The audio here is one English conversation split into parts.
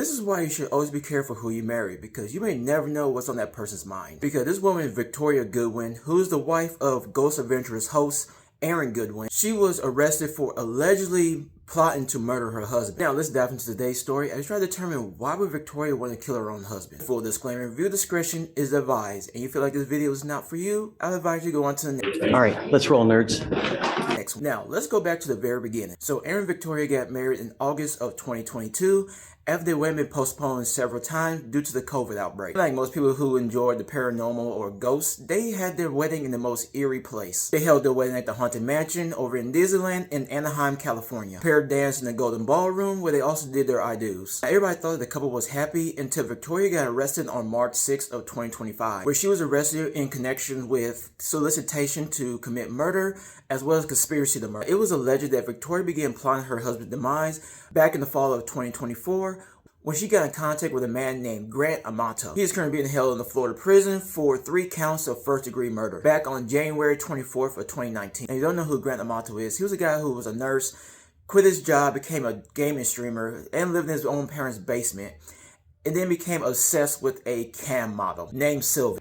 This is why you should always be careful who you marry, because you may never know what's on that person's mind. Because this woman is Victoria Goodwin, who's the wife of Ghost Adventurous host Aaron Goodwin. She was arrested for allegedly plotting to murder her husband. Now let's dive into today's story and try to determine why would Victoria want to kill her own husband. Full disclaimer, viewer discretion is advised, and you feel like this video is not for you, I advise you to go on to the next video. Alright, let's roll, nerds. Now, let's go back to the very beginning. So Aaron and Victoria got married in August of 2022 after their wedding been postponed several times due to the COVID outbreak. Like most people who enjoyed the paranormal or ghosts, they had their wedding in the most eerie place. They held their wedding at the Haunted Mansion over in Disneyland in Anaheim, California. Paired danced in the Golden Ballroom where they also did their I-dos. Now, everybody thought the couple was happy until Victoria got arrested on March 6th of 2025, where she was arrested in connection with solicitation to commit murder as well as conspiracy to murder. It was alleged that Victoria began plotting her husband's demise back in the fall of 2024 when she got in contact with a man named Grant Amato. He is currently being held in the Florida prison for 3 counts of first-degree murder back on January 24th of 2019. And you don't know who Grant Amato is. He was a guy who was a nurse, quit his job, became a gaming streamer, and lived in his own parents' basement, and then became obsessed with a cam model named Sylvia.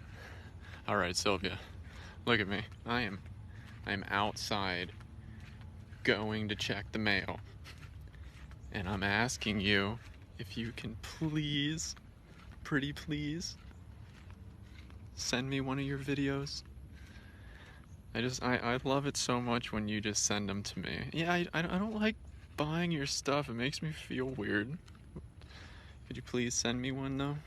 All right, Sylvia, look at me. I am outside going to check the mail, and I'm asking you if you can please, pretty please, send me one of your videos. I love it so much when you just send them to me. Yeah, I don't like buying your stuff. It makes me feel weird. Could you please send me one though?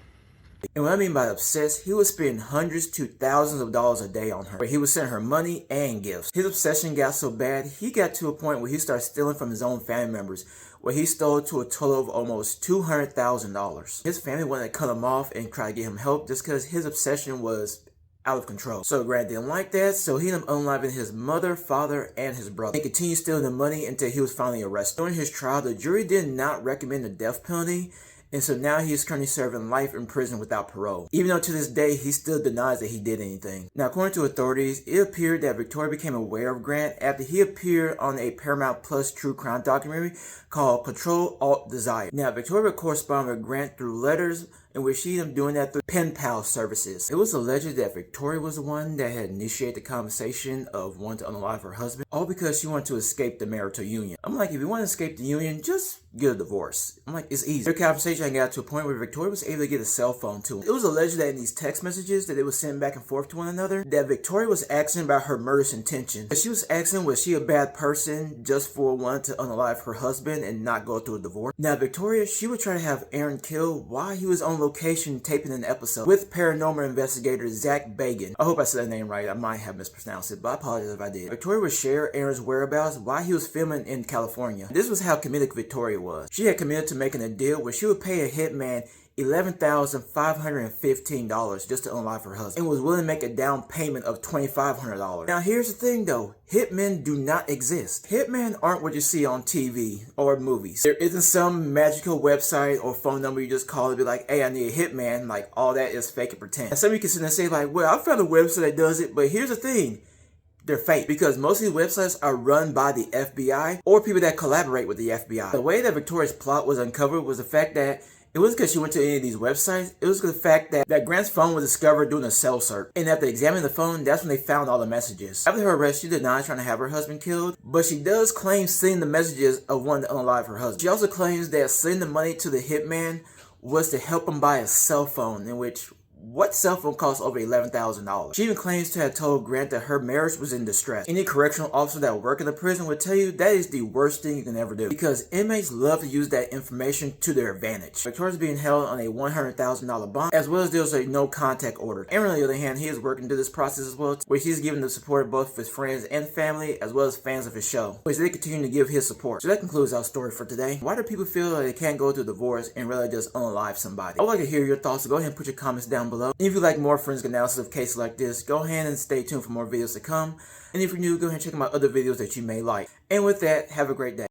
And what I mean by obsessed, he was spending hundreds to thousands of dollars a day on her, where he was sending her money and gifts. His obsession got so bad, he got to a point where he started stealing from his own family members, where he stole to a total of almost $200,000. His family wanted to cut him off and try to get him help just because his obsession was out of control. So Grant didn't like that, so he ended up unaliving his mother, father, and his brother. He continued stealing the money until he was finally arrested. During his trial, the jury did not recommend the death penalty, and so now he is currently serving life in prison without parole. Even though to this day, he still denies that he did anything. Now, according to authorities, it appeared that Victoria became aware of Grant after he appeared on a Paramount Plus true crime documentary called Control Alt Desire. Now, Victoria corresponded with Grant through letters, in which she ended up doing that through pen pal services. It was alleged that Victoria was the one that had initiated the conversation of wanting to unalive her husband, all because she wanted to escape the marital union. I'm like, if you want to escape the union, just get a divorce. I'm like, it's easy. Their conversation got to a point where Victoria was able to get a cell phone to him. It was alleged that in these text messages that they would send back and forth to one another, that Victoria was asking about her murderous intention. She was asking, was she a bad person just for wanting to unalive her husband and not go through a divorce? Now, Victoria, she would try to have Aaron killed while he was on location taping an episode with paranormal investigator Zach Bagan. I hope I said that name right. I might have mispronounced it, but I apologize if I did. Victoria would share Aaron's whereabouts while he was filming in California. This was how comedic Victoria was. She had committed to making a deal where she would pay a hitman $11,515 just to unalive her husband, and was willing to make a down payment of $2,500. Now here's the thing though, hitmen do not exist. Hitmen aren't what you see on TV or movies. There isn't some magical website or phone number you just call and be like, hey, I need a hitman. Like, all that is fake and pretend. And some of you can sit and say like, well, I found a website that does it, but here's the thing. They're fake, because most of these websites are run by the FBI or people that collaborate with the FBI. The way that Victoria's plot was uncovered was the fact that it wasn't because she went to any of these websites. It was the fact that Grant's phone was discovered doing a cell search. And after examining the phone, that's when they found all the messages. After her arrest, she denies trying to have her husband killed, but she does claim seeing the messages of wanting to unalive her husband. She also claims that sending the money to the hitman was to help him buy a cell phone, in which what cell phone costs over $11,000? She even claims to have told Grant that her marriage was in distress. Any correctional officer that work in the prison would tell you that is the worst thing you can ever do, because inmates love to use that information to their advantage. Victoria's being held on a $100,000 bond, as well as there's a no contact order. Aaron, on the other hand, he is working through this process as well, where he's giving the support of both his friends and family, as well as fans of his show, which they continue to give his support. So that concludes our story for today. Why do people feel like they can't go through divorce and really just unalive somebody? I would like to hear your thoughts, so go ahead and put your comments down below. And if you like more forensic analysis of cases like this, go ahead and stay tuned for more videos to come. And if you're new, go ahead and check out my other videos that you may like. And with that, have a great day.